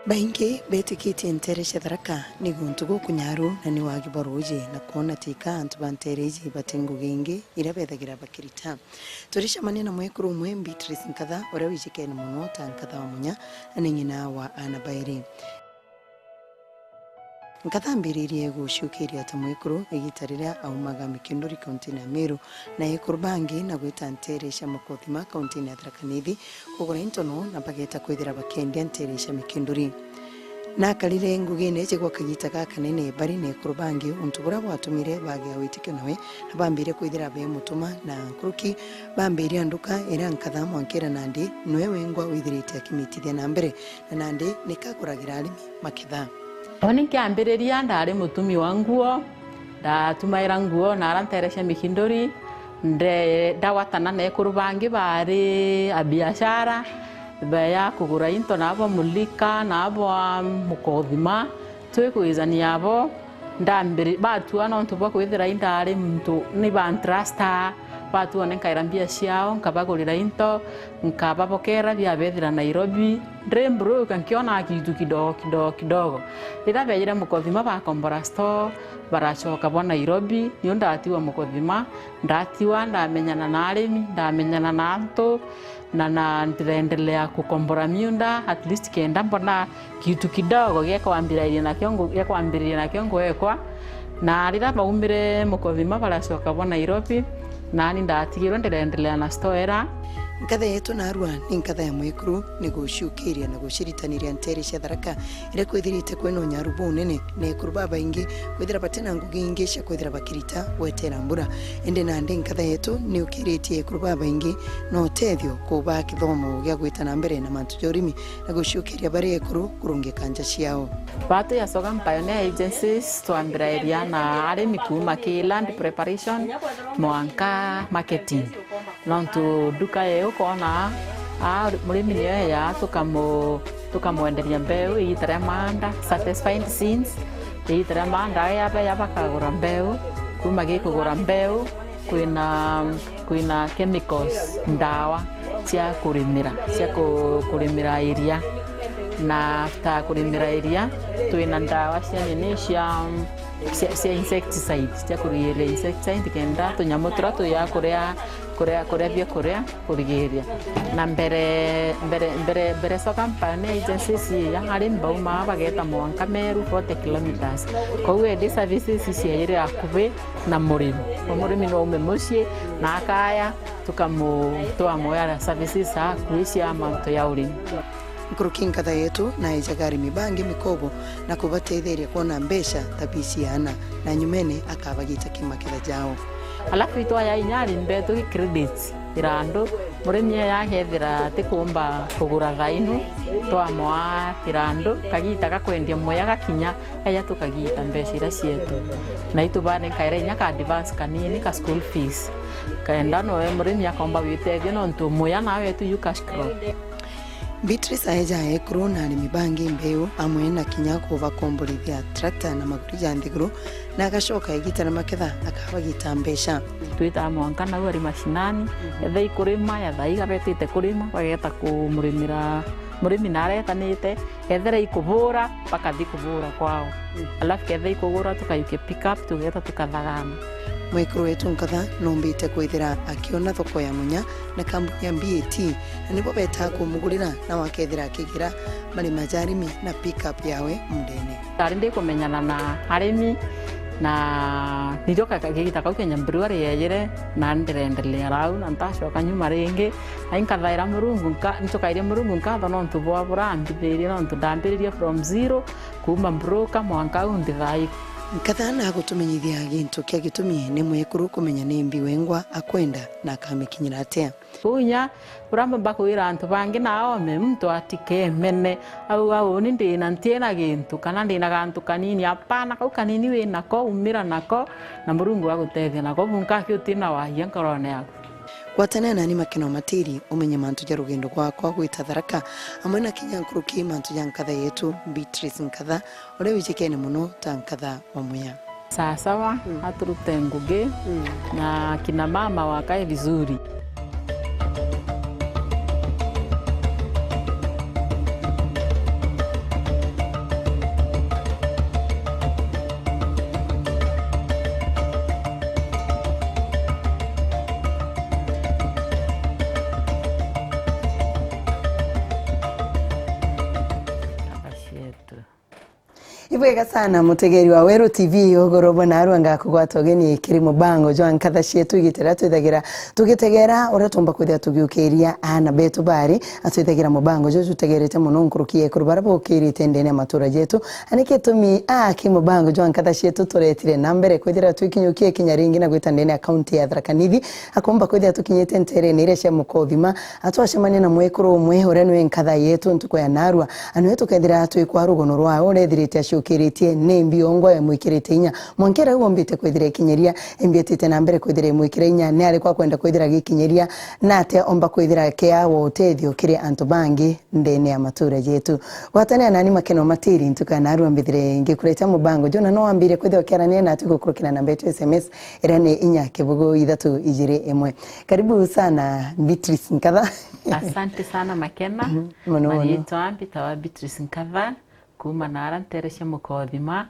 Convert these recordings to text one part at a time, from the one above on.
Baingi betikiti nteresha Tharaka ni guntugo kunyaru na ni wagiboruje na kuona tika antu bantereji batengu gengi ira bethagira bakirita turisha manena mwekuru mwe Beatrice Nkatha ore wijikene muno tankatha munya ani nyina wa Anabairi Nkatha mbiririe gushukiria ta mwekuru igitarira aumaga Mikindori county na Meru na yekurbangi na gwita nteresha Mukothima county na Tharaka Nithi kugura intono na bageta kwithira bakendia nteresha Mikindori na kalire ngugene chegwa kagita ka kanene bari ne kurbangi untubura bwatumire bage awitike nawe abambire kwithira be mutuma na nkuruki bambire anduka era Nkatha mwankera nandi nwe wengwa withirite akimitithia na mbere na nandi nikakuragira arimi makitha Oni kiambiriria ndari mutumi wa nguo ndatumaira nguo na aranteresha Mikindori ndawatana na kurbangi bari a biashara baya kugura into nabo mulika nabo Mukothima twikuizania abo ndambiri batu ana ntubwa kwithira indari muntu ni bantrasta batu onenkaira mbia ciao nkabagurira into nkababokera bya bethira Nairobi ndrembro kankiona kitu kidogo rira beyire Mukothima bakombora store barachoka bwa Nairobi niyo ndatiwa Mukothima ndatiwa ndamenyana na arimi ndamenyana na anto na ndirendelea kukombora miunda at least kenda mbona kitu kidogo gekwambiriria na kiongo ekwa na rira baumire Mukothima barachoka bwa Nairobi nani ndatigirwo ndirendelea na store era Nkatha yetu na arua ni Nkatha ya mwekuru ni gushukiria na gushiritanira nteresha Tharaka ira kwithirite kweno nyarubu nene ne kuruba baingi kwithira batena ngugi ingi cia kwithira bakirita wetera mbura ende na ndi Nkatha yetu ni ukiritie kuruba baingi no tethio kuba kithomo gya gwita na mbere na mantu jorimi na gushukiria bari ekuru kurunge kanja ciao batu ya Sogam Pioneer Agencies twambira area na arimi kuma ki land preparation mwanka marketing nontu duka yeo kona murimi niyo ya tukamwenderia mbeu itara manda satisfied scenes itara manda ya bakagura mbeu kuma gikugura mbeu kwina chemicals ndawa cia kurimira area na after kurimira area twina ndawa cia nini cia insecticides cia kurigira insecticide kenda tunyamo turatu ya kuria kurigiria na mbere Sogam Pioneer Agencies ya arimi bauma bageta Mwanka Meru 40 kilometers kowe ndi services ciaire akubi na murimi no umemucie na akaya tukamutwa moya services akuisia manto ya urimi Nkuruki Nkatha yetu na ijagari mibangi mikobo na kubatetheria kuona mbesha tabisiana na nyumene akabagita kimaketha jao alafu itwa ya inyari mbeto ki credits irando murimi ya hethira tikumba kugura thainu twamwa irando kagita gakwendia moya gakinya aya tukagita mbesha ira cietu na itubane kaira inya ka advance kanini ka school fees kaenda no murimi akomba witethio no ntu moya nawe tu cash crop Beatrice aeja ekuru na arimi bangi mbeu amwe na kinya kuva komborithia tractor na magurija ndiguru na agashoka igita na maketha akabagita mbesha twita Mwanka na wari mashinani etha ikurima ya thaiga betite kurima bageta kumurimira murimi naretanite ethera ikubura bakathi kubura kwao alafu ketha ikugura tukayuke pick up tugeta tukathagana mwekuru wetu Nkatha nombite kwithira akiona thoko ya munya na kampuni ya BAT na nibo beta kumugurira na wakethira akigira mari majarimi na pick up yawe mundene tari ndi kumenyana na arimi na nijoka kagita ka Kenya brewery yeyire na ndirendelea rau na ntashoka nyuma ringi ainkathaira murungu ntukaire murungu nkatha no ntubwa burambithirie no ntundambiririe from zero kuma broker Mwanka undithai Nkatha na gutumenyithia gintu kia gitumi ni mwekuru kumenya ni mbi wengwa akwenda na akamikinyira atia unya uramba bakwira antu bangi nao mtu atike mene au ni ndina ntiena gintu kana ndina gantu kanini apana kau kanini we nako umira nako na murungu agutethia nako bunka kiutina wa yankarone yako Watana nani makino matiri umenye mantu ja rugendo kwa gwita Tharaka amwe na kinya nkuruki mantu ja Nkatha yetu Beatrice Nkatha ore wijikene muno ta Nkatha wa muya sawa aturute ngugi na kina mama wakae vizuri Ibwega sana mutegeri wa Weru TV ogorobo na arwanga kugwata ogeni kiri mubango jo ankatha cietu igitera twithagira tugitegera ora tumba kwithia tugiukiria ana betu bari atwithagira mubango jo tutegerete muno nkurukie kurubara bukirite ndene matura jetu anike tumi ki mubango jo ankatha cietu turetire nambere kwithira twikinyukie kinyaringi na gwita ndene account ya Tharaka Nithi akomba kwithia tukinyete ntere nire cia mukothima atwacemania na mwekuru umwe ore nwe nkatha yetu ntuko ya narua anu yetu kethira twikwa rugono rwa urethirite ciukiritie ne mbiongo ya mwikirite inya mwankera uombite kwithira kinyeria embietite na mbere kwithira mwikire inya ne ari kwa kwenda kwithira gikinyeria nate omba kwithira kea wotethio kiri antu bangi ndene ya matura jetu watane nani makeno matiri ntuka na arua mbithire ngikureta mubango jona no ambire kwithira kerania na tugukurukira namba yetu SMS irane inya kibugo 321 karibu sana Beatrice Nkatha. Asante sana Makena. Naitwa Mbitawa Beatrice Nkatha kuma nara nteresha mukothima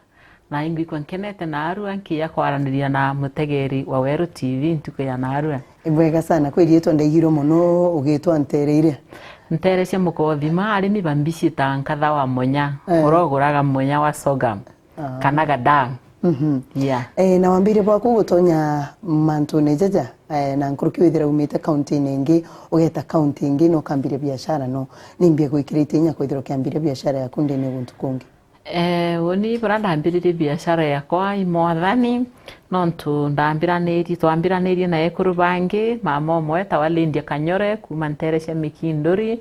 na ingwi kwa nkenete na arua nkia kwaraniria na mutegeri wa Weru TV ntuko ya narua. Ibwega sana kweli yetu ndaigiro muno ugitwa ntereire. Nteresha mukothima arimi bambici ta Nkatha wa Munya uroguraga Munya wa Sogam kana Gadam. Yeah. Na wambire bwaku gutonya mantune jaja na nkuruki withira umite county ningi ugeta county ingi no kambire biashara no nimbie gwikirite inya kwithira kiambire biashara ya kunde ne guntu kungi woni branda ambirire biashara yakwa imwathani nontu ndambiraniri twambiraniri na ekuru bangi mama omwe tawalindia Kanyore kuma nteresha Mikindori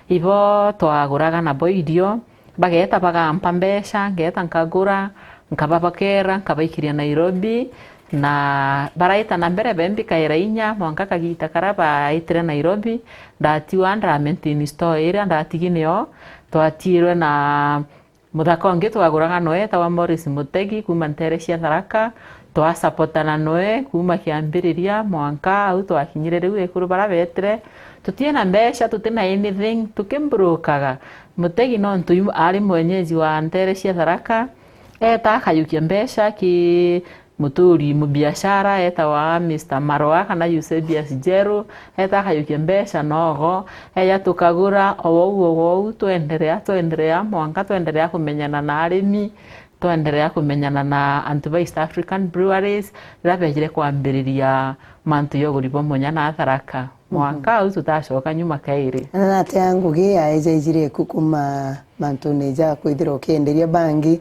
ivo twaguraga na boidio bageta bagampa mbesha ngeta nkagura nkababakera nkabaikiria Nairobi na baraita na mbere bembi kaira inya mwanka kagita karaba itire Nairobi ndatiwa ndamenti store ira ndatigineo twatirwe na muthako ngi twaguraga noe tawa Morris Mutegi kuma nteresha Tharaka twasapotana noe kuma kiambiriria mwanka au twakinyire riu ekuru barabetire tutie na mbesha tutina anything tukimbrokaga Mutegi no ntu ari mwenyeji wa nteresha Tharaka eta kayukia mbesha ki muturi mu biashara eta wa Mr. Marwa kana Eusebius Jeru eta kayukia mbesha nogo eya tukagura owo tuendelea mwanka tuendelea kumenyana na arimi tuendelea kumenyana na antu East African Breweries rabejire kwambiriria mantu yoguribo Munya na Tharaka mwanka tutacoka nyuma kairi na te angugi aejejire kukuma mantu neja kwithira ukienderia bangi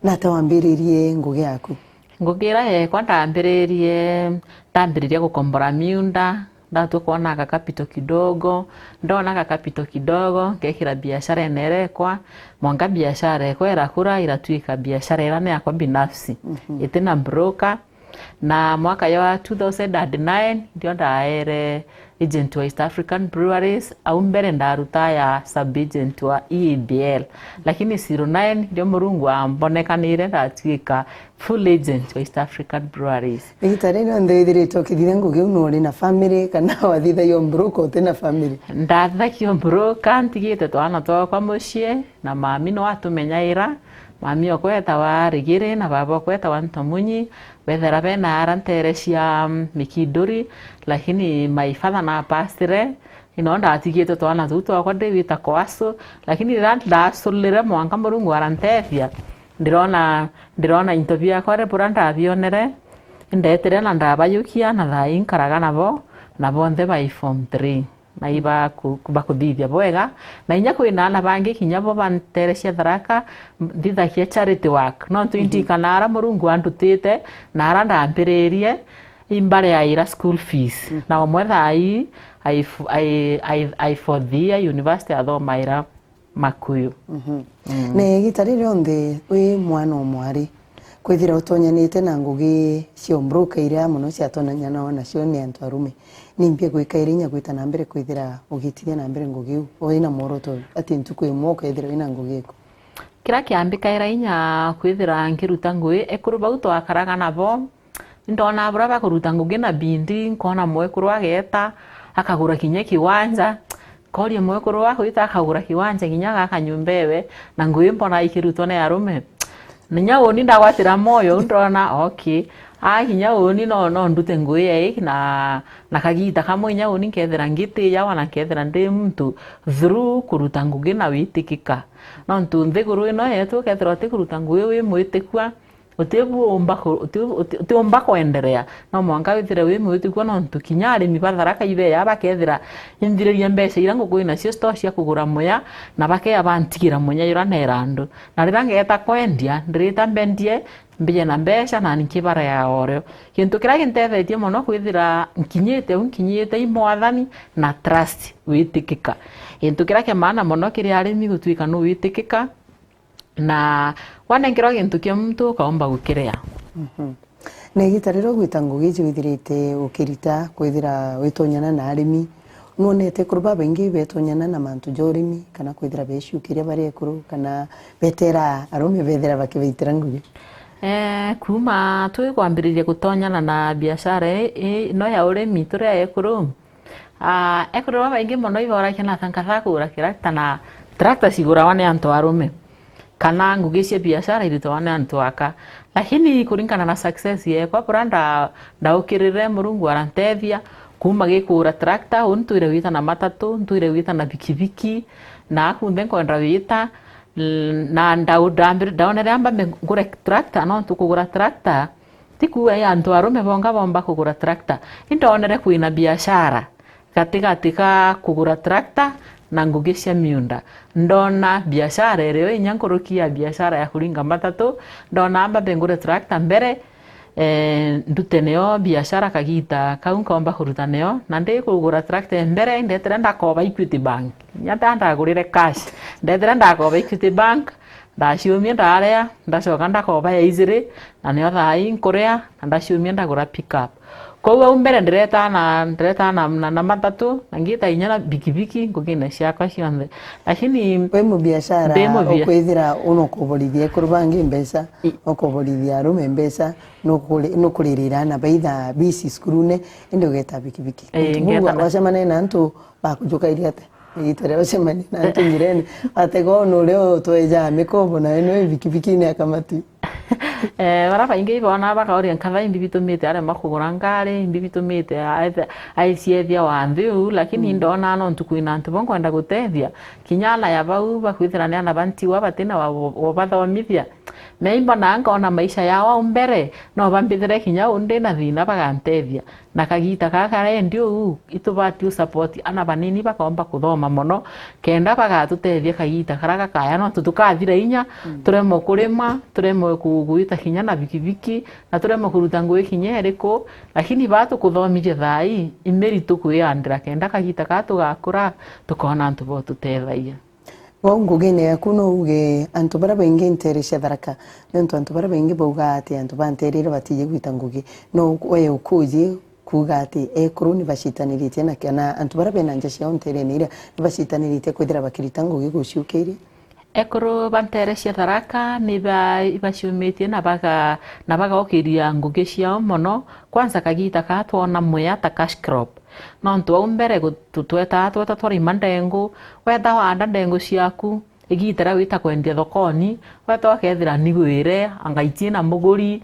na tawambiririe ngugi yaku ngugira kwa ndambiririe gukombora miunda ndatukuona kapito kidogo ndona kapito kidogo ngekira biashara enerekwa mwanga biashara eko erakura iratuika biashara irane yakwa binafsi itina broker na mwaka ya 2009 ndio ndaere agent wa East African Breweries au mbere ndaruta ya sub agent wa EBL lakini 09 ndio murungu ambonekanire ndatuika full agent wa East African Breweries itareno ndethire tokithire ngugi unori na family kana wathitha yo broker tena family ndathakio broker ntigite twana twakwa mucie na mami no atumenyaira mami okweta wa Rigire na baba okweta wa Ntomunyi wethera bena aranterecia Mikindori lakini my father na pastire inonda atigite twana tutu akwa David Kwaso lakini ndasulire mwanka murungu arantethia ndirona interview yakwa reporanda abionere ndetere na ndabayukia na thai nkaraga nabo nthe by form 3 na iba kubakuthithia bwega na inya kwina na bangi kinya bo banterecia Tharaka ndithakia charity work no twindikana ara murungu andutite na ara ndambiririe imbare ya ira school fees na omwe thai I for the university athomaira Makuyu ne gitarire onde we mwana omwari kwithira utonyanite na ngugi cio mbroka iria muno cia tonanya na cio ni antu arume nimbie gwikaira inya gwita na mbere kwithira ugitiria na mbere ngugi u ina moroto ati ntuku imwe kwithira ina ngugi iko kira kiambikaira inya kwithira ngiruta ngui ekuru bau twakaraga nabo ndona bura bakuruta ngugi na bindi nkona mwekuru ageta akagura kinya kiwanja kori mwekuru wako itakagura kiwanja kinya gakanyumbewe na ngui mbona ikirutwa na arume ninya woni ndagwatira moyo ndona okay hinya uni no ndute ngui ei na kagita kamwe hinya uni nkethera ngiti ya wana nkethera ndi mtu through kuruta ngugi na witikika no ntu nthiguru ino yetu kethera utikuruta ngui wi mwitikwa utiumba kuendelea no mwanka withire wi mwitikwa no ntu kinya arimi batharaka ibe ya bakethera inthiriria mbeca ira ngugi nacio store cia kugura muya na bake abantigira munya ira nerandu na rira ngeta kwendia ndirita mbendie mbije na mbeca na nikibara ya oreo kintu kira gintethetie muno kwithira nkinyite imwathani na trust witikika kintu kira kemana muno kiri arimi gutwika no witikika na wanengero gintu kia mtu kaomba gukirea na gitariro gwita ngugi withirite ukirita kwithira witonyana na arimi nonete kuruba bengi betonyana na mantu jorimi kana kwithira beshukiria bari ekuru kana betera arume bethera bakibeitira ngugi kuma twigwambiririe gutonyana na biashara no ya urimi turia ekuru ekuru baingi muno iborakia na tankatha kugura tractor na tractor cigurawa ni antu arume kana ngugi cia biashara irutwa ni antu aka lakini kuringana na success yekwa branda ndaukirire murungu arantethia kuma gikura tractor untuire wita na matatu ntuire wita na bikibiki na kunde nkwenda wita na ndaonere amba ngure tractor no tukugura tractor tikuwa ya antu arume bonga bomba kugura tractor indonere kuina biashara katika kugura tractor na ngugi cia miunda ndona biashara ero inyankurukia biashara ya kuringa matatu ndona amba bengure tractor mbere ndute neo biashara kagita kaunkomba kuruta neo na ndi kugura tractor mbere ndetere ndakoba Equity Bank nyata ndagurire cash ndetere ndakoba Equity Bank ndaciumia ndarea ndacoka ndakoba ya Easy na neo thai nkurea ndaciumia ndagura pickup kwa mbere ndireta na matatu ngita inyana bikibiki ngugina ciakwa cionthe lakini we mu biashara okwithira unokuborithia kurubangi mbeca okoborithia arume mbeca no kuririra na baitha bisi skurune indi ugeta bikibiki wacemane na antu bakujukaire ate itare wacemane na antu ngirene atego no leo tweja mikobo na eno bikibiki ni akamati baraba ingi bona bakaoria nkatha imbibitumite are makugura ngari imbibitumite aiciethia wanthiu lakini ndona no ntukuina antu bonkwenda gutethia kinyala ya bau bakwithira ni ana bantiwa batina wa bathomithia meimba na ngona maisha yao mbere no bambithire kinya unde na thina bagantethia na kagita kakare ndio itubati support ana banini bakaomba kuthoma muno kenda bagatutethia kagita karaka kaya no tutukathira inya turemo kurima turemo kuguita kinya na bikibiki na turemo kuruta ngui kinya eriko lakini batu kuthomithia thai imeritu kuyandira kenda kagita katugakura tukona antu bo tutethaia ngugine yaku no uge antu bara baingi interesha tharaka nontu antu bara baingi bauga ati antu banterire batiye gwita ngugi no we ukuji kuga ati ekuru ni bashitanirite na kana antu bara bena nja cia unterenire ni bashitanirite kwithira bakirita ngugi guciukiire ekuru banteresha tharaka ni baciumitie na baga okiria ngugi ciao mono kwanza kagita katwona muya ta cash crop no ntu mbere tutweta twari mandengu wetha wanda ndengu ciaku igitera wita kwendia thokoni wetha kethira niguire angaitie na muguri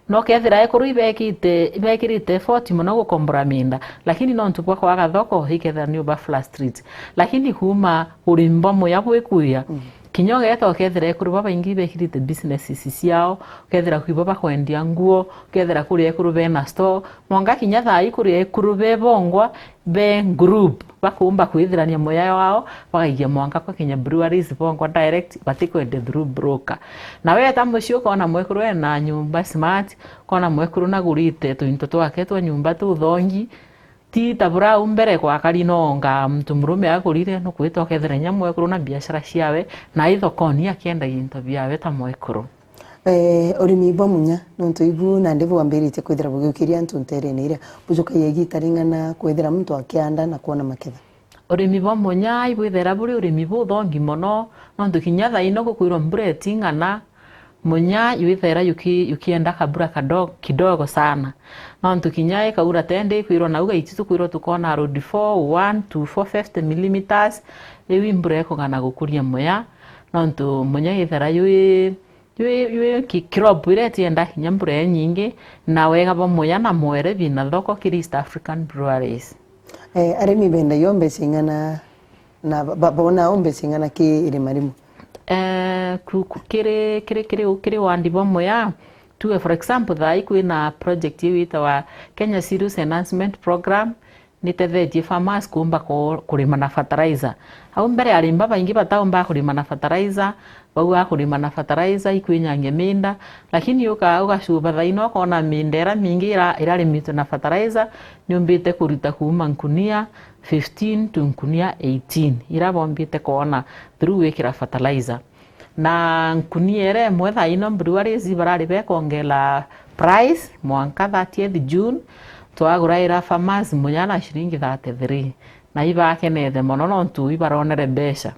no kethira ekuru ibekirite 40 muno gukombora minda lakini no ntu kwa gathoko hikethira ni uba flat street lakini kuma urimbo muya gwikuya kinyo geto kethira ekuru baba ingi bekirite businesses ciao kethira kuiba kwendia nguo kethira kuri ekuru be na store mwanga kinya thai kuri ekuru be bongwa be group bakumba kwithirania moya wao bagaigia mwanga kwa kinya breweries bongwa direct batikwende through broker na we tamucio kona mwekuru na nyumba smart kona mwekuru na gurite twinto twake twa nyumba tu thongi ti tabura umbere kwa kali nonga mtu murume agurire no kwito kethira nyamwe ekuru na biashara ciawe na ithokoni akienda into biawe ta mwekuru urimi bomunya nontu ibu na ndivu ambirite kwithira bugiukiria antu nterenire bujuka yegitaringana kwithira mtu akianda na kuona maketha urimi bomunya ibu ithera buri urimi buthongi mono nontu kinya thaino gukwirwo mbure tingana munya yuithera yukienda kabura kidogo sana nontu kinya ikaura tende kwirwo na uga ititu kwirwo tukona road 1 to 450 mm ewi mbure kugana gukuria muya nontu munya ithera ywe crop ire tienda hinya mbura nyingi na wega pamoja na mwere vina thoko kiri East African Breweries. Arimi benda yombe singana na babona ombe singana ki iri marimu. Kiri wandi pamoja tuwe for example thai kwina project yita wa Kenya Cereals Enhancement Program nitethetie farmers kumba kurima na fertilizer. Au mbere arimba baingi bataomba kurima na fertilizer, bau kurima na fertilizer ikwinyanga minda, lakini ugashuba thaino kona mindera mingi irarimitwe na fertilizer nyombite kurita kuma nkunia 15 to nkunia 18 irabombite kona through wikira fertilizer. Na nkunia ere mwe thaino breweries barari bekongela price mwanka 30th June twaguraira farmers munyana shilingi 33 na ibakenethe mono nontu ibaronere mbeca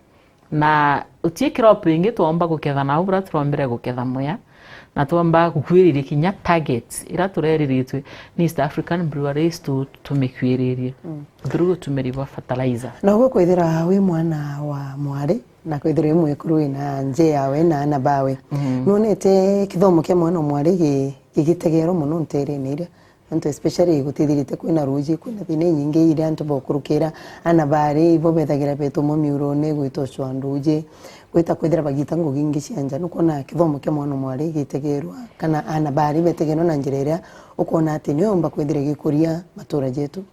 na utie crop ingi twomba guketha na ubra turombere guketha muya na twomba gukwiriria kinya targets ira tureriritwe ni East African Breweries tumikwiririe through tumeriwa fertilizer na ugo kwithira wi mwana wa mwari na kwithira imwe kuru na nje yawe na na bawe nonete kithomo kia mwana mwari gigitegero muno ntere-ini iria antu especially gutithirite kwina ruji kwina thine nyingi iria antu bokurukira ana bari bo bethagira beto mo miurone gwito shwanduji gwita kwithira bagita ngugingi cianja nukona kithomo kia mwana mwari gitegerwa kana ana bari betegeno na njira iria ukona ati niomba kwithira gikuria matura jetu.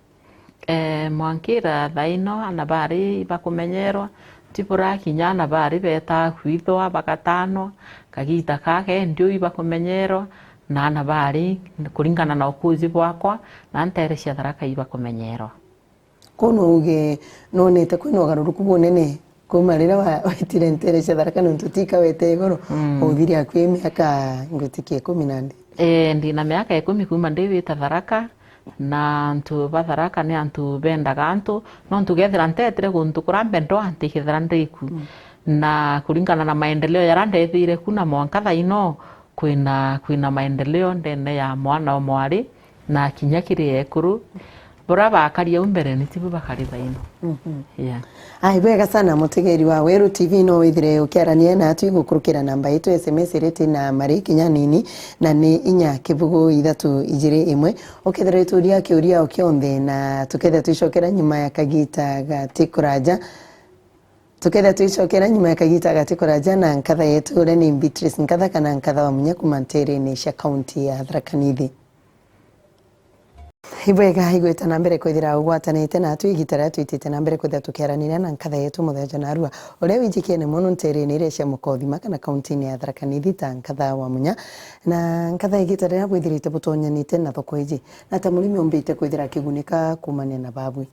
Mwankira thaino ana bari bakumenyerwa tipura kinya ana bari beta kwithwa bakatano kagita kake ndio ibakumenyerwa na ana bari kuringana na ukuzi bwakwa na nterecia Tharaka iba kumenyerwa kono uge nonete kwino garuruku bunene kumarira wetire nterecia Tharaka ntutika wete igoro uthiri akwi miaka ngutikie 10 ndi na miaka 10 kuma ndivita Tharaka na antu ba Tharaka ni antu bendaga antu no ntugethira ntetere guntu kurambe ndo antikithira ndiku na kuringana na maendeleo yarandethire kuna mwanka thaino kwina maendeleo ndene ya mwana mwari na kinya kiri ekuru bora bakaria umbere ni tibu bakari thaino. Ai bwega sana mutegeri wa Weru TV no withire ukiarania na atu gukurukira namba yetu SMS reti na mari kinya nini na ni inya kibugu 321 ukethera turia kiuria ukionthe na tuketha tuicokera nyuma ya kagita gatikuraja tuketha tuicokera nyuma ya kagita gatikuraja na nkatha yetu ni Beatrice nkatha kana nkatha wa munya kumantere-ini cia kaunti ya Tharaka Nithi. Ibwega igweta na mbere kwithira ugwatanite na atu igitara twitite na mbere kwithira tukiaranira na nkatha yetu mutheja na arua uria wijikene muno ntere-ini iria cia mukothima kana kaunti-ini ya Tharaka Nithi ta nkatha wa munya na nkatha igitara ya kwithirite butonyanite na thoko iji na ta murimi umbite kwithira kigunika kumania na babwi.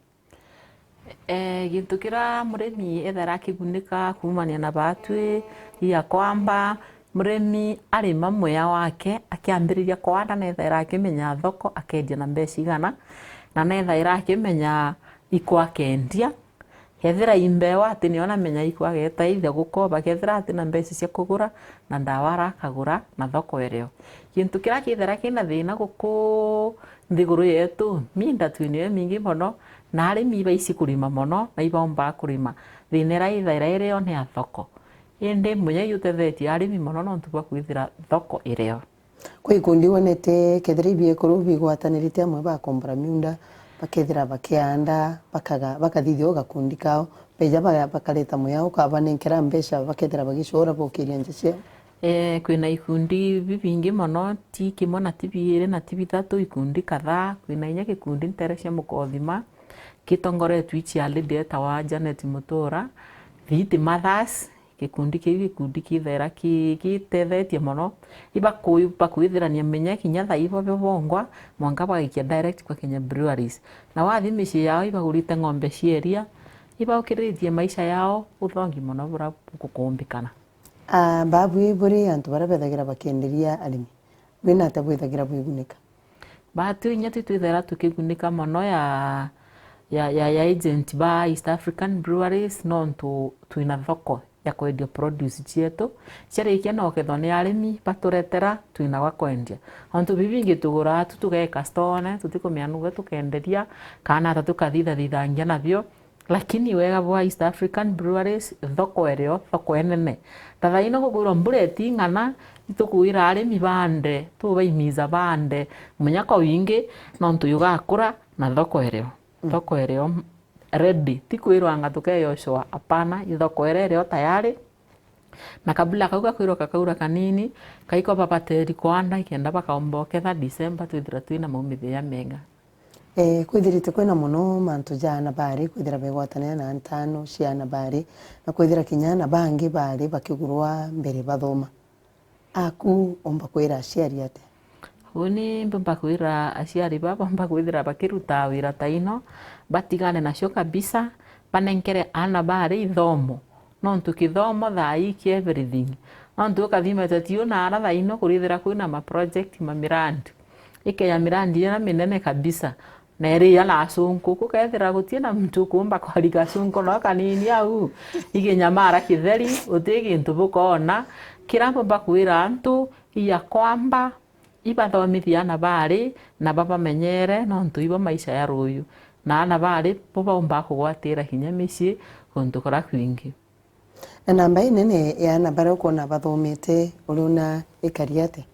Gintu kira murimi ethera kigunika kumania na batwi ya kwamba murimi arima muya wake akiambiriria kwanda nethera akimenya thoko akendia na mbeca igana na nethera akimenya ikwa kendia hethira imbewa ati niona menya ikwa getaithia gukoba kethira ati na mbeca cia kugura na ndawa arakagura na thoko irio gintu kira kithera kina thina guku nthiguru yetu minda twinio mingi mono na arimi baici kurima mono na ibomba kurima thinera ithera irio ni thoko indi munya yutethetie arimi mono no ntuba kwithira thoko irio kwa ikundi wonete kethira ibie kuru bigwatanirite amwe bakombora miunda bakethira bakianda bakathithio gakundi kao beja bakaleta muya ukabanenkera mbeca bakethira bagicora bokiria nje cia kwina ikundi bibingi mono ti kimwe na tibiri na tibithatu ikundi kadhaa kwina inya gikundi ntere cia mukothima kitongoretwo icia Lydia wa Janet Mutura Viti Mothers gikundi kithera kitethetie mono ibakwithirania menya kinya thaibo bebongwa mwanga bagikia direct kwa Kenya Breweries na wathi mici yao ibagurite ng'ombe cieria ibaukiritie maisha yao uthongi mono bura gukumbikana. Babwi buri antu bara bethagira bakenderia arimi wina ata bwethagira bwigunika batu inya twithera tukigunika mono ya agent ba East African Breweries no ntu twina thoko ya kwendia produce cietu ciarikia no ketho ni arimi baturetera twina gwa kwendia ontu bibingi tugura tutugeka stone tutikumianuga tukenderia kana ata tukathithangia nabio lakini wega bwa East African Breweries thoko erio thoko enene tathaino kugura mbureti ng'ana itukwira arimi bande tubaimiza bande munyako wingi nontu yugakura na thoko erio ready tikwirwa ngatuke yoshwa apana ithoko erio tayari na kabla kauga kwirwa kakaura kanini kaiko papateri kwanda ikenda bakaomboketha December twithira twina maumithia mega. Kwithirite kwina muno mantu jana bari kwithira begwatania na ntano ciana bari na kwithira kinyana bangi bari bakigurwa mbere bathoma aku omba kwira aciari ate uni mbomba kwira aciari baba omba kwithira bakiruta wira taino batigane nacio kabisa banenkere ana bari ithomo nontu kithomo thai ki everything nontu ukathimete tiu na ara thaino kurithira kwina ma project ma mirandi ya mirandi na minene kabisa na area na asunku kukethira gutie na mtu kumba kwariga asunku no kanini au iginyamara kitheri utigi ntubukona kirambo bakwira antu iya kwamba ibathomithia na bari na baba menyere nontu ibo maisha ya ruyu na ana bari boba umba kugwatira hinya micii kuntu kora kwingi na namba nene ya na bari ukona bathomete uruna ikariate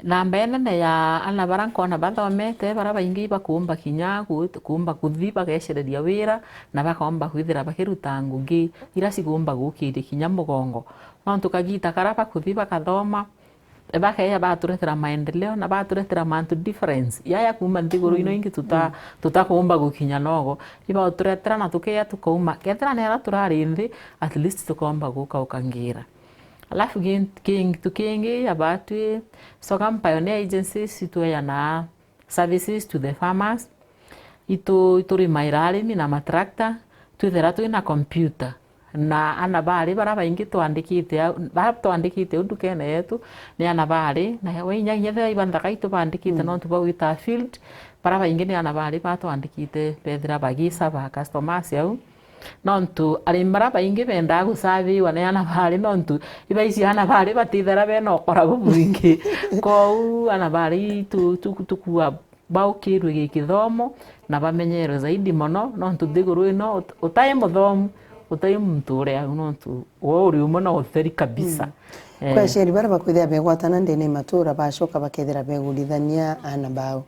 namba nene ya ana bara nkona bathomete bara baingi bakumba kinya kumba kuthi bagecereria wira na bakomba kwithira bakiruta ngugi ira cigumba gukiri kinya mugongo nontu kagita karaba kuthi bakathoma bakeya baturetera maendeleo na baturetera mantu difference yaya kuma ntiguru ino ingi tutakumba gukinya nogo iba turetera na tukeya tukauma ketera nera turari nthi at least tukomba guka ukangira. Alafu kingi abatu Sokam Pioneer Agencies ituya na services to the farmers ituri mairarimi na matrakta twithera twina computer na ana bari bara baingi twandikite udukene yetu ni ana bari na winya nyethe ibanda kaitu bandikite no tubawita field bara baingi ni ana bari batwandikite bethira bagisa ba customers yau nontu arimara baingi benda gusavi wana ana bari nontu ibaisi ana bari batithera bena okora bubingi ko ana bari tukua baukirwe gikithomo na bamenyero zaidi mono nontu thiguru ino utai muthomu utai muntu uria nontu uri umona utheri kabisa. Kwa aciari bara bakwithia begwatana ndene matura bacoka bakethira begurithania ana bao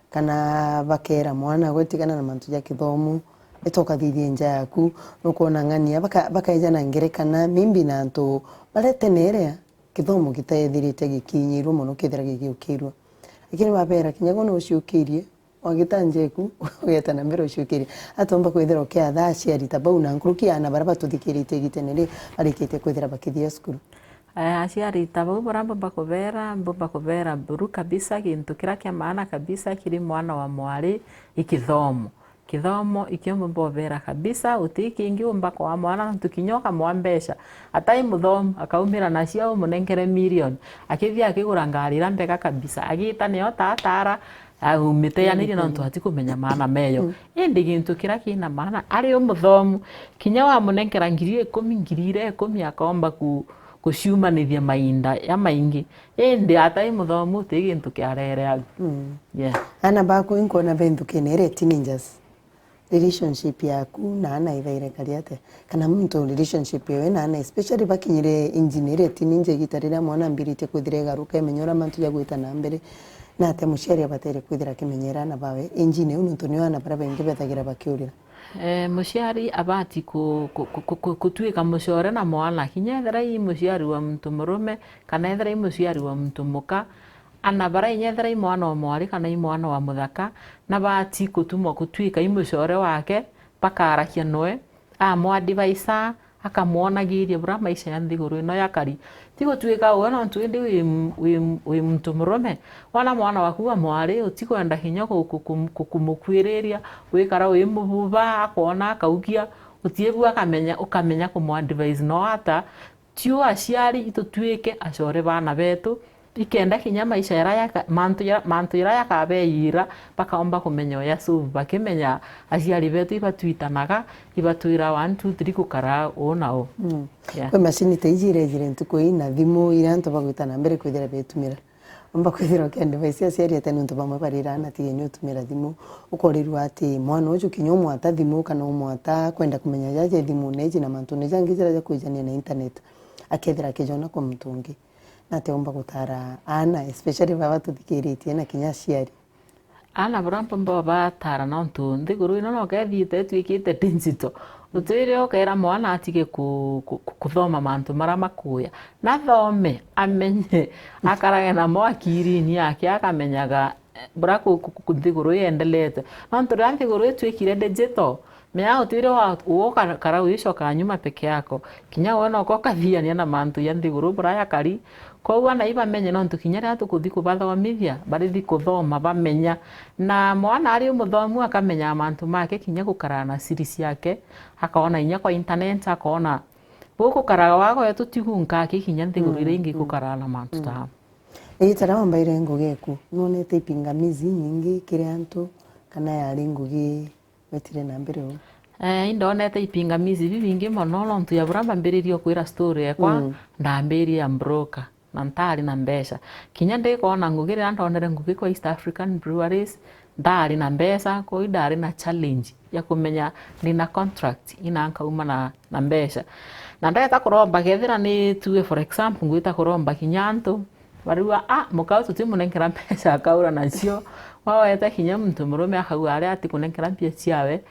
kana bakera mwana gwetigana na mantu ya kithomu etoka thithie nja yaku nukona ng'ania bakaijana ngerekana mimbi na ntu baretenerea kithomu gitaethirite gikinyirwo muno kithira gigiukirwo ikiri babera kinyago no uciukirie wagitanjeku ugetana mbere uciukirie atomba kwithira ukiatha aciari tabau na nkuruki ana bara batuthikirite gitenere arikite kwithira bakithia skuru aciari tabau bara mbomba kuvera buru kabisa kintu kira kia maana kabisa kiri mwana wa mwari ikithomo kithomo ikiomba bovera kabisa utikingi umba kwa mwana tukinyoka mwambesha atai muthomu akaumira nacio munengere million akithia akigura ngari rambeka kabisa agita niyo tatara umite yaniri nontu atikumenya maana meyo indi gintu kira kina maana ari umuthomu kinya wa munengera 10,000 akomba kuciumanithia mainda ya maingi indi atai muthomu ti gintu kiarere ana baku inkona bendu kenere teenagers relationship yaku na ana ithaire kariate kana muntu relationship yewe na ana especially bakinyire engineer tininje gitarira mwana mbirite kwithire garuka emenyora mantu ya gwita na mbere na ate muciari abatere kwithira kimenyera na bawe engineer untu ni ana bara bengi bethagira bakiurira muciari abati kutuika mucore na mwana kinya ethera i muciari wa muntu murume kana ethera i muciari wa muntu muka ana bara inyethera i mwana wa mwari kana i mwana wa muthaka na bati kutumwa kutuika i mucore wake pakarakia noe mwadivisa akamwonagiria bura maisha ya nthiguru ino yakari tigo tuika we no twindi wi muntu murume wana mwana waku wa mwari utikwenda hinya kumukwiriria wikara wi mububa akona akaukia utiebu ukamenya kumwadvise no ata tio aciari itutuike acore bana betu ikenda kinya maisha yara mantu yara yakabeira bakaomba kumenya oya suvu bakimenya aciari betu ibatuitanaga ibatuira 1 2 3 gukara onao kwe macini teijire ntuku ina thimu ira ntu bagwitana mbere kwithira betumira umba kwithira kende vaisia ciaria tene ntu bamwe barirana tigeni utumira thimu ukorirwa ati mwana ucio kinyo mwata thimu kana mwata kwenda kumenya jaje thimu neji na mantu neja ngijira ja kujania na internet akethira kijona kwa mtungi na te umba gutara ana especially baba tuthikiritie na kinya ciari ana burampa mba batara na ntu nthiguru ino no kethiite twikite digital utwire okera mwana atige kuthoma mantu mara makuya na thome amenye akarage na mwakiri-ini yake akamenyaga bura nthiguru yendelete no ntu ria nthiguru twikire digital mea utwire woka kara uicoka nyuma peke yako kinya wona uko kathiania na mantu ya nthiguru bura yakari koguo na ibamenye no ntu kinya ria tukuthi kubathomithia barithi kuthoma bamenya na mwana ari muthomu akamenya mantu make kinya gukara na series yake akaona inya kwa internet akaona guku karaga wako yetu tigunka kinya nthiguru iri ingi gukara na mantu ta itara wambaire ngugeku nonete ipingamizi nyingi kiri antu kana yari ngugi wetire na mbere u indonete ipingamizi bivingi mono no ntu ya buramba mbiririo kwira story ekwa ndambiria broker na ntari na mbeca kinya ndikona ngugire ndonere ngugi kwa East African Breweries ndari na mbeca ko ndari na challenge ya kumenya nina contract ina nkauma na mbeca na ndeta kuromba gethira ni tuwe for example ngwita kuromba kinyanto barua mukao tutimunenkera mbeca akaura nacio waweta kinya muntu murume akauga ari ati kunenkera mbia ciawe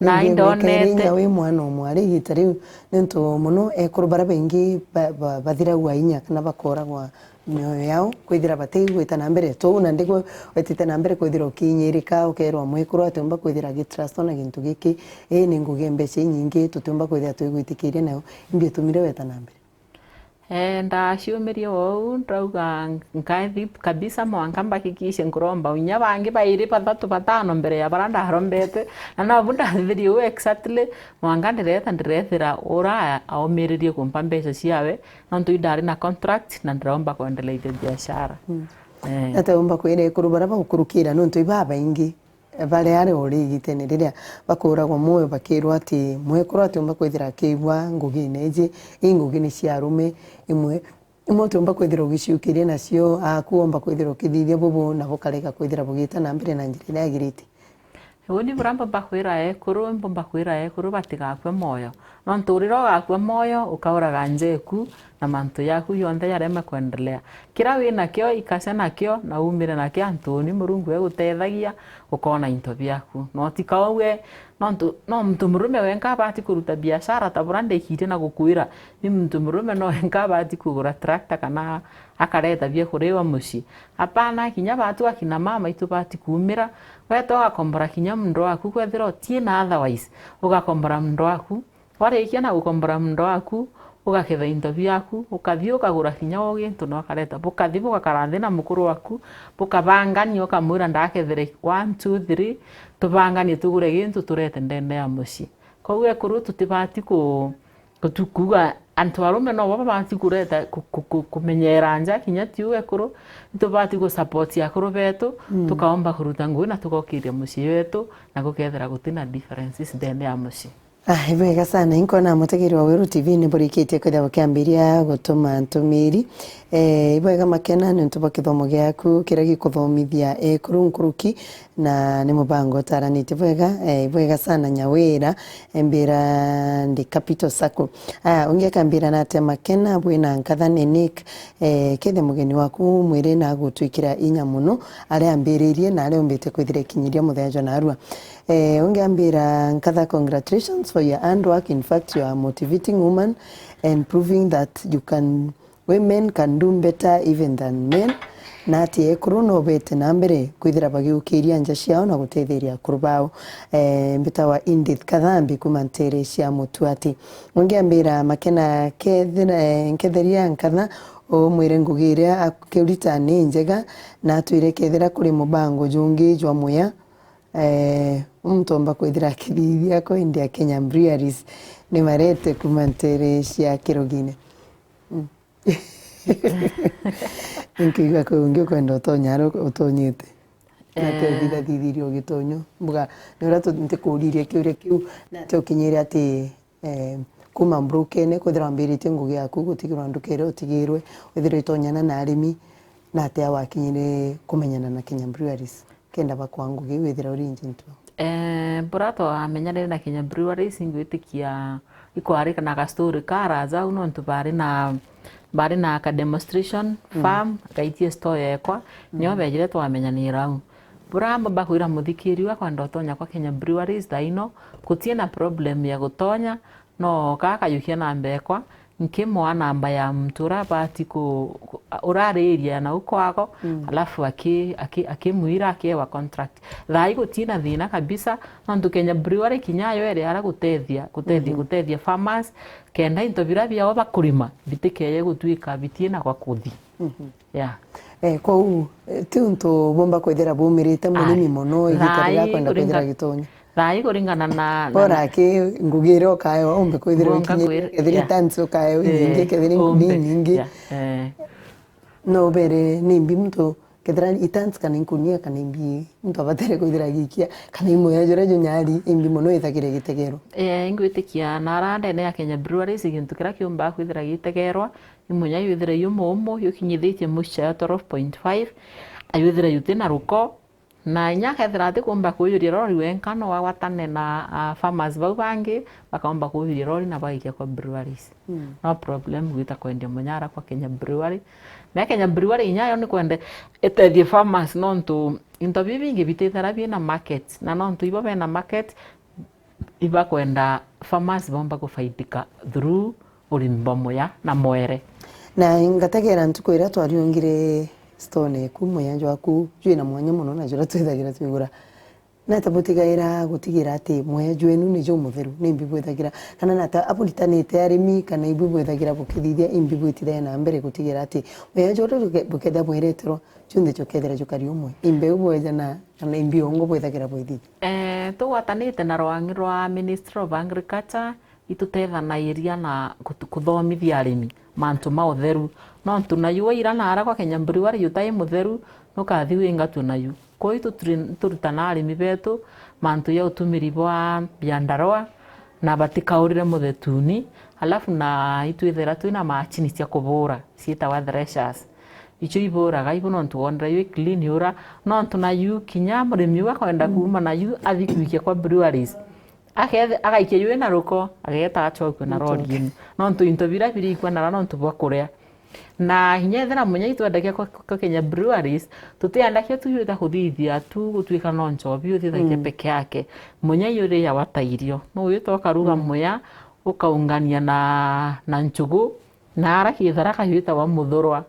na indonete we mwana umwari gitari nento muno ekurubara bengi bathira gwa inya kana bakora gwa mioyo yao kwithira batigwita na mbere to na ndiko wetite na mbere kwithira ukinyirika ukerwa mwikuru atumba kwithira gitrust na gintu giki ni nguge mbeca nyingi tutumba kwithira twigwitikirie nayo imbie tumire weta na mbere ndaciumirie wou ndauga nkathi kabisa mwanka mbakikishe nkuromba unya bangi bairi bathatu batano mbere ya bara ndarombete na no bundathirie u exactly mwanka ndirethira ura aumiririe kumpa mbeca ciawe no ntu ndari na contract na ndiromba kuendelea biashara ate umba kwire kurubara bakurukira no ntu ibaba ingi bale ari urigitene riria bakuragwo moyo bakirwa ati mwekuru atumba kwithira kigwa ngugi neje ingugi ni ciarume imwe tumba kwithira ugiciukirie nacio akuomba kwithira ukithithia bubu na bukareka kwithira bugita na mbere na njira yagirite Uni buramba bakwira ekuru mbomba kwira ekuru batigakwe moyo no nturiro gakwe moyo ukauraga njeku na mantu yaku yonthe yarema kuendelea kira wina kio ikase nakio na umire nakio Antoni Murungu egutethagia ukona into biaku no tikawe no mtu murume wenka bati kuruta biashara taburande ikite na gukwira ni mtu murume no wenka bati kugura tractor kana akareta bie kurewa mushi apana kinya batu akina mama itu bati kumira weto akombora kinya mndo waku kwethira tiena otherwise ugakombora mndo waku warikia na gukombora mndo waku ugaketha into biaku ukathii ukagura kinya o gintu no akareta bukathi bugakarathi na mukuru waku bukabangania ukamwira ndakethere 1 2 3 tubanganie tugure gintu turete ndende ya mushi koguo ekuru tutibati kutukuga antu arume no baba bati kureta kumenyera nja kinya tiu ekuru tubati go support yakuru betu tukaomba kuruta ngui na tugokiria mushi wetu na gukethera gutina differences ndende ya mushi. Wega sana inkona mutegeri wa Wiru TV ni burikite kwenda bakiambiria gutuma ntumiri wega makena ni ntuba kithomo giaku kira gikuthomithia kurunkuruki na ni mubango taranite wega sana nyawira embira ndi capital sacco unge kambira na te makena bwina nkatha Nick kethe mugeni waku mwire na gutwikira inya muno ari ambiririe na ari umbite kwithira kinyiria muthejo na arua ungeambira nkatha congratulations for your handwork. In fact, you are a motivating woman and proving that women can do better even than men. Nati ekuru no bete na mbere kwithira bagiukiria nja ciao na gutetheria kurubao mbita wa Indith Kathambi kumantere cia mutuati ungeambira makena ketheria nkatha o mwire ngugiria akirita ni njega na twire kethira kuri mubango jungi jwa muya mtomba kwithira kithithia ko India Kenya Breweries ni marete kumantere cia kirogine inkiga ko ngio kwenda utonyaro utonyite nate thitha thithirio gitonyo mbuga ni ura tunte kuririe kiuria kiu na te ukinyire ati kuma mbrukene kwithira mbirite ngugi yaku gutigirwa ndukere utigirwe withira itonyana na arimi na atia wakinyire kumenyana na Kenya Breweries kenda bakwangu giwithira orinji ntu burato amenyanire na Kenya Breweries ingwitikia ikwari kana ka story karaza uno ntu bari na ka demonstration farm kaitie store yekwa nyo bejire twamenyanira au buramba bakwira muthikiri wa kwenda utonya kwa Kenya Breweries daino kutie na problem ya gutonya no kaka yukia na mbekwa nkimwa namba ya mtura bati ku urariria na ukwako alafu akimwira akewa contract thai gutina thina kabisa nondu Kenya Brewery kinyayo ere ara gutethia farmers kenda into bira bia bakurima bitikeye gutwika bitina kwa kuthi yeah kwa tunto bomba kwethera bumirite munimi mono igitarira kwenda kwethera gitonya thai kuringana na bora ke ngugire okayo ombe kwethera kethira tanso kayo inge kethira ningi no bere nimbi mtu kethira itans kana inkunia kana imbi mtu abatere kwethera gikia kana imoya jora nyari imbi mono ithakire gitegero ingwitikia narande ne ya Kenya Breweries igintu kira kiumba kwethera gitegerwa imunya yithira yumomo yukinyithitie mucha 12.5 ayuthira yutina ruko na nyaka ethira ati kumba kuyuria rori wenkano wa watane na farmers bau bangi bakaomba kuyuria rori na baikia kwa breweries no problem gwita kwendia munyara kwa Kenya Brewery na Kenya Brewery inyayo ni kwende etethie farmers nontu into bibingi bitethera bina market na nontu ibo bena market iba kwenda farmers bomba kufaidika through urimbo moya na moere na ngategera ntukwira twariongire stone kumuyanjo aku jwina mwanya muno na jura twithagira twigura na tabutigaira gutigira ati mweju enu ni jo mutheru ni mbibu ithagira kana nata apulitanite arimi kana ibu ithagira bukithithia imbibu itithia na mbere gutigira ati mweju ro buketha mwiretero chunde chokethera jukari umwe imbe ubweja na kana imbi ongo bwithagira bwithi tuwatanite na rwangi rwa Ministry of Agriculture itutethana iria na kuthomithia arimi mantu ma utheru no tunayu ira na ara kwa Kenya Brewery yutai mutheru no kathi winga tunayu koi turutana arimi betu mantu ya utumiri bwa biandaroa na batikaurire muthetuni alafu na itwithera twina machini cia kubura ciitawa threshers icho iburaga ibo no tuondra yu clean yura no tunayu kinya murimi wa kwenda kuma na yu athikwikia kwa breweries agaikia yu na ruko ageta achokwe na rori no ntu into bira biri kwa na no ntu bakurea na hinya ethera munya itwendagia kwa Kenya Breweries tutiandakia tuyuta kuthithia tu gutwika no nchobi utithagia peke yake munya yuri ya watairio no uyitoka ruga muya ukaungania na nchugu na ara kithara kahita wa muthurwa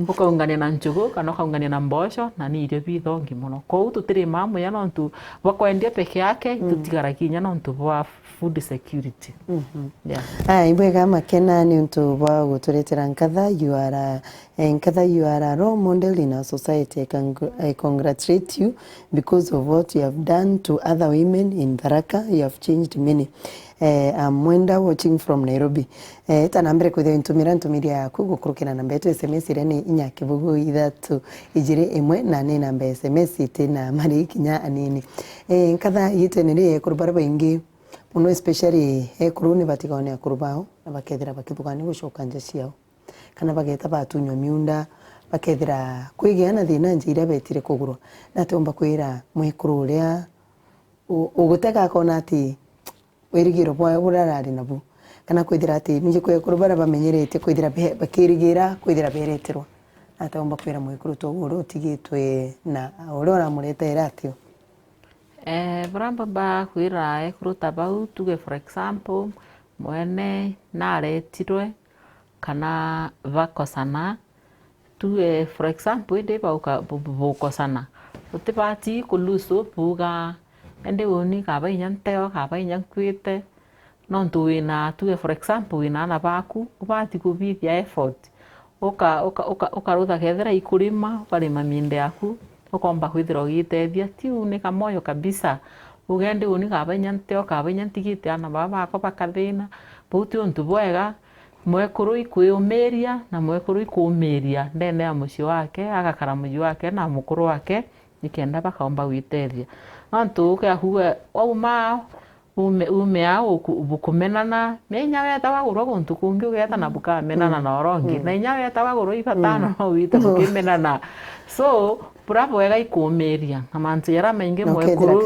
ukaungania na nchugu kana ukaungania na mboco na ni irio bithongi muno kou tutiri mamu ya nontu bakwendia peke yake tutigara kinya nontu bwa food security ibwega makena ni untu bwa guturetera nkatha you are a role model in our society. I congratulate you because of what you have done to other women in Tharaka. You have changed many. I'm Mwenda watching from Nairobi. Tanambere kwithia ntumiria yaku gukurukira namba yetu SMS ire ni 423 na ni namba SMS itina mari kinya anini nkatha yitenere kurubara baingi muno especially kuruni batigone kurubao na bakethira bakithugani gucoka nja ciao kana bageta batunywa miunda bakethira kwigiana thina njira betire kugurwa na tomba kwira mwikuru uria uguteka kona ati wirigiro bwa burarari nabu kana kwithira ati ninje kurubara bamenyerete kwithira bakirigira kwithira bereterwa atomba kwira mwikuru toguru tigitwe na urora murete ratio buramba ba kwira kuruta bau tuge for example mwene naretirwe kana vakosana tuge for example inde bukosana utibati kuluso buga ende woni kaba inyanteo kaba inyankwite nontu wina tuge for example wina na baku ubati kubithia effort ukarutha kethera ikurima ukarima minde yaku ukomba kwithira ugitethia tiu ni kamoyo kabisa ugende uni kaba inyanteo kaba inyantigite ana baba ako bakathina buti untu bwega mwekuru ikwiyumiria na mwekuru ikuumiria ndene ya muci wake agakara muji wake na mukuru wake nikenda bakaomba gwitethia nontu ukahuga wauma umea bukumenana menya weta wagurwo guntu kungi ugetana bukamenana na orongi na inya weta wagurwo ibatano no wite bukimenana so bravo wega ikumeria na mantu yara maingi mwekuru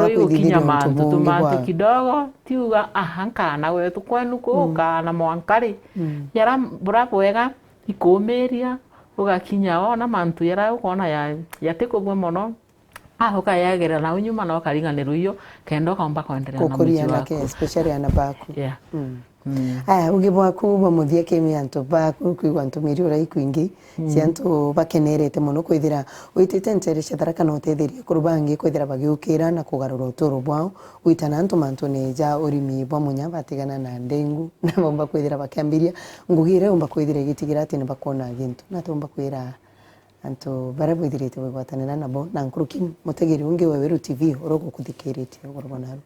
yukinya mantu tumantu kidogo tiuga ahanka na wetu kwenu kuka na mwankari yara bravo wega ikumeria ugakinya ona mantu yara ukona ya tikubwe mono hoka yagera na unyuma no kariganiro iyo kendo kaomba kwendelea na mji wako especially anabaku ugibwa kuba muthia kemi antu baku kuigwa antu miri ura ikwingi si antu bakenerete muno kwithira uitite nteresha Tharaka no tetheria kurubangi kwithira bagiukira na kugarura uturo bwao uitana antu mantu neja urimi bwa munya batigana na ndengu na bomba kwithira bakiambiria ngugire umba kwithira gitigira ati ne bakona gintu na tomba kwira antu barabwithirite wigwatanira nabo na nkuruki mutegeri ungi wa Weru TV urogo kuthikirite urobonaru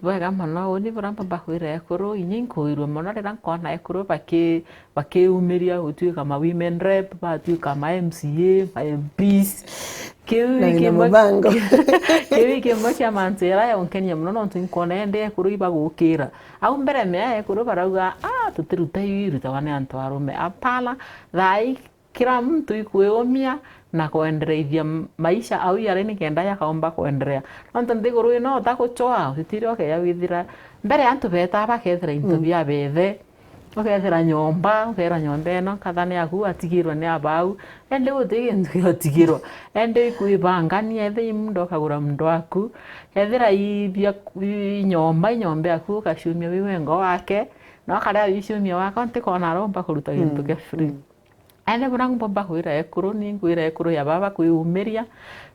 bwega mono uni buramba bakwira ekuru inyinkuirwe mono rira nkona ekuru bakiumiria gutuika ma women rep batuika ma MCA ma MPs kiwiki mocha mantera ya unkenya mono no tunkona ende ekuru ibagukira au mbere me ekuru barauga tutiruta yiru tawane antu arume apala thai kila mtu ikueomia na kuendelea maisha au yale ni kenda ya kaomba kuendelea nonto ndiguru no takuchoa utitiro ke ya withira mbere antu beta bakethera into bya bethe okethera nyomba ukera nyombe no kathane aku atigirwa ni abau ende utigi ndu atigirwa ende kuibangania ethe imundo kagura mundu aku ethera ibya nyombe aku kashumia wiwengo wake no karea wishumia wako ntikona romba kuruta gintu ke free ene burang bomba huira ekuru ni nguira ekuru ya baba kuiumeria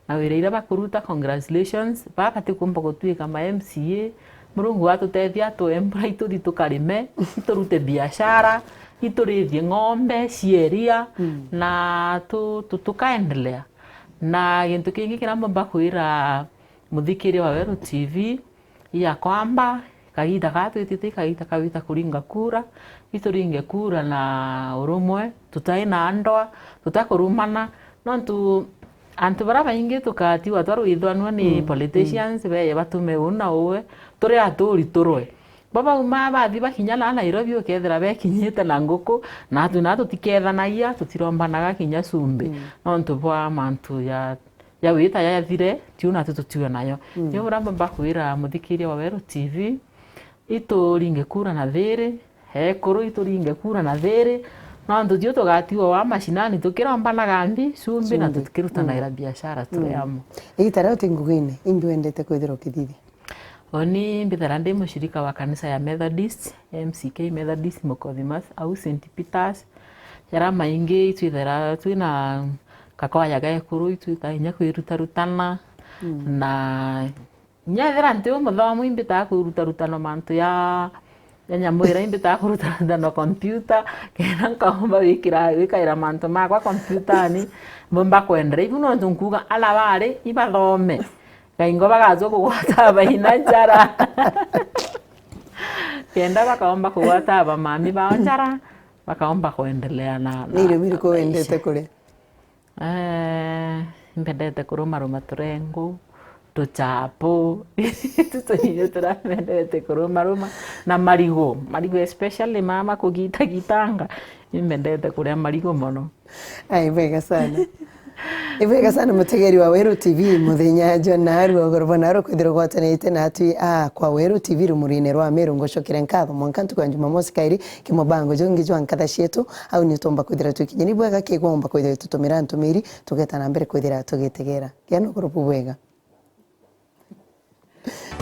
na wireira bakuruta congratulations baba tikumba gutwika ma MCA murungu atutethia tu embra ituri tukarime iturute biashara iturithie ng'ombe cieria na tukaendelea na gintu kingi kira bomba huira muthikiri wa Weru TV ya kwamba kaida gatwitite kaita kawita kuringa kura ituringe kura na urumwe tutaina andoa tutakurumana nontu antu bara baingi tukatiwa twaru ithwanwa ni politicians be batume una uwe turi aturi turwe baba uma bathi bakinya na Nairobi ukethera bekinyite na nguku na tutikethanagia tutirombanaga kinya cumbi nontu bwa mantu ya wita ya thire tiuna tututiwe nayo ni buramba bakwira muthikiri wa Weru TV ituringe kura na thiri ekuru ituringe kura na thiri no ndio tugatiwa wa mashinani tukirombanaga mbi cumbi na tukirutanagira biashara tureyamo igitara utingugine imbi wendete kwithira ukithithia oni mbithara ndi mushirika wa kanisa ya Methodist MCK Methodist Mukovimas au St Peters yara maingi itwithera twina kakwaya ga ekuru itwitainya kwirutarutana na nyethera nti umuthomu imbita kurutarutana mantu ya nyamwira imbita kurutarutana computer kena nkaomba wikaira mantu makwa computer ni bomba kwendera ibuno ntunkuga ala bari ibathome kaingo bagazo kugwata baina njara kenda bakaomba kugwata ba mami ba njara bakaomba kuendelea na nile miriko wendete kule mbendete kuruma turengu tuchapo tutonyo turamendete kuruma na marigo especially mama kugita gitanga mbendete kuria marigo mono ai vega sana Ibega sana mutegeri wa Weru TV muthenya jona ruo gorobona ro kwithira gwatanite na atwi kwa Weru TV rumurine rwa Meru ngoshokire nkatho mwankantu kwa Jumamosi kairi kimobango jongi jwa nkatha cietu au ni tomba kwithira twikinye ni bwega kigomba kwithira tutumira ntumiri tugeta na mbere kwithira tugitegera kiano gorobu bwega